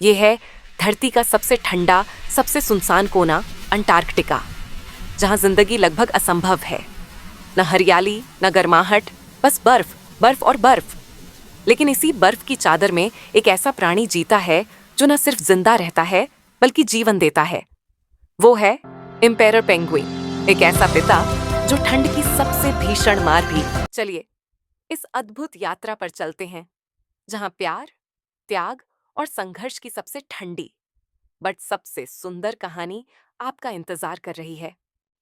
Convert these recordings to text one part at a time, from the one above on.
ये है धरती का सबसे ठंडा, सबसे सुनसान कोना, अंटार्कटिका, जहां जिंदगी लगभग असंभव है। न हरियाली, न गर्माहट, बस बर्फ, बर्फ और बर्फ। लेकिन इसी बर्फ की चादर में एक ऐसा प्राणी जीता है जो न सिर्फ जिंदा रहता है बल्कि जीवन देता है। वो है एम्पेरर पेंगुइन, एक ऐसा पिता जो ठंड की सबसे भीषण मार भी। चलिए इस अद्भुत यात्रा पर चलते हैं, जहां प्यार, त्याग और संघर्ष की सबसे ठंडी बट सबसे सुंदर कहानी आपका इंतजार कर रही है।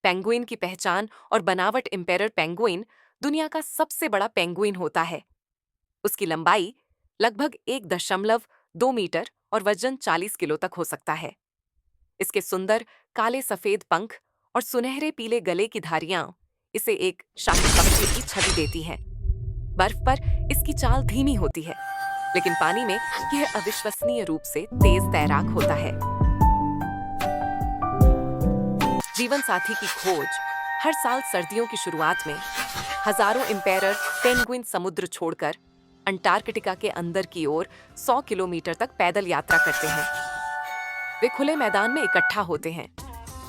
पेंगुइन की पहचान और बनावट। एम्पेरर पेंगुइन दुनिया का सबसे बड़ा पेंगुइन होता है। उसकी लंबाई लगभग 1.2 मीटर और वजन 40 किलो तक हो सकता है। इसके सुंदर काले सफेद पंख और सुनहरे पीले गले की धारियां इसे एक शाही पक्षी की छवि देती हैं। बर्फ पर इसकी चाल धीमी होती है, लेकिन पानी में यह अविश्वसनीय रूप से तेज तैराक होता है। जीवन साथी की खोज। हर साल सर्दियों की शुरुआत में हजारों एम्पेरर पेंगुइन समुद्र छोड़कर अंटार्कटिका के अंदर की ओर 100 किलोमीटर तक पैदल यात्रा करते हैं। वे खुले मैदान में इकट्ठा होते हैं,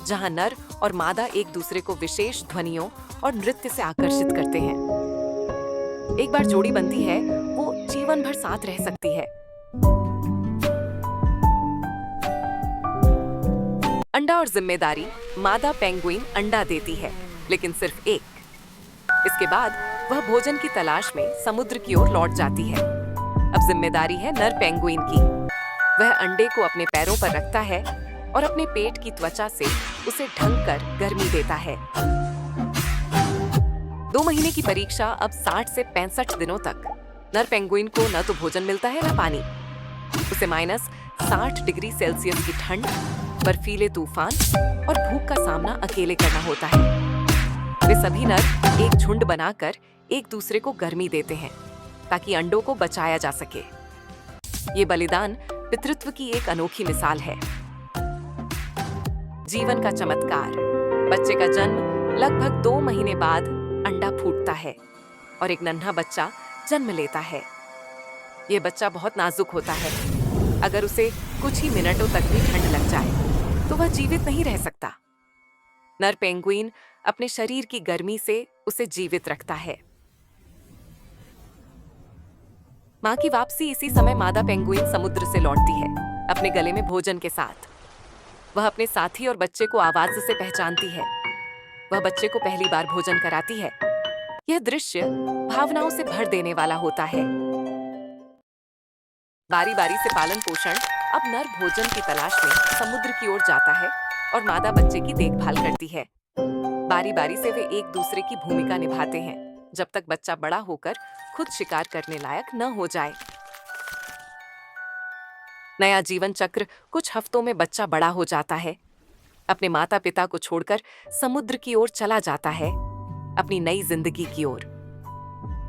जहां नर और मादा एक दूसरे को विशेष ध्वनियों और नृत्य से आकर्षित करते हैं। एक बार जोड़ी बनती है, वो जीवन भर साथ रह सकती है। अंडा और जिम्मेदारी। मादा पेंगुइन अंडा देती है, लेकिन सिर्फ एक। इसके बाद वह भोजन की तलाश में समुद्र की ओर लौट जाती है। अब जिम्मेदारी है नर पेंगुइन की। वह अंडे को अपने पैरों पर रखता है और अपने पेट की त्वचा से उसे ढक कर गर्मी देता है। 2 महीने की परीक्षा। अब 60 से 65 दिनों तक नर पेंगुइन को न तो भोजन मिलता है न पानी। उसे -60 डिग्री सेल्सियस की ठंड, बर्फीले तूफान और भूख का सामना अकेले करना होता है। वे सभी नर एक झुंड बनाकर एक दूसरे को गर्मी देते हैं ताकि अंडों को बचाया जा सके। ये बलिदान पितृत्व की एक अनोखी मिसाल है। जीवन का चमत्कार। बच्चे का जन्म लगभग 2 महीने बाद अंडा फूटता है और एक नन्हा बच्चा जन्म लेता है। ये बच्चा बहुत नाजुक होता है। अगर उसे कुछ ही मिनटों तक भी ठंड लग जाए तो वह जीवित नहीं रह सकता। नर पेंगुइन अपने शरीर की गर्मी से उसे जीवित रखता है। मां की वापसी। इसी समय मादा पेंगुइन समुद्र से लौटती है, अपने गले में भोजन के साथ। वह अपने साथी और बच्चे को आवाज से पहचानती है। वह बच्चे को पहली बार भोजन कराती है। यह दृश्य भावनाओं से भर देने वाला होता है। बारी बारी से पालन पोषण। अब नर भोजन की तलाश में समुद्र की ओर जाता है और मादा बच्चे की देखभाल करती है। बारी बारी से वे एक दूसरे की भूमिका निभाते हैं, जब तक बच्चा बड़ा होकर खुद शिकार करने लायक न हो जाए। नया जीवन चक्र। कुछ हफ्तों में बच्चा बड़ा हो जाता है, अपने माता पिता को छोड़कर समुद्र की ओर चला जाता है, अपनी नई जिंदगी की ओर।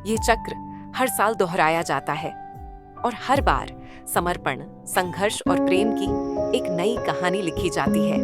ये चक्र हर साल दोहराया जाता है और हर बार समर्पण, संघर्ष और प्रेम की एक नई कहानी लिखी जाती है।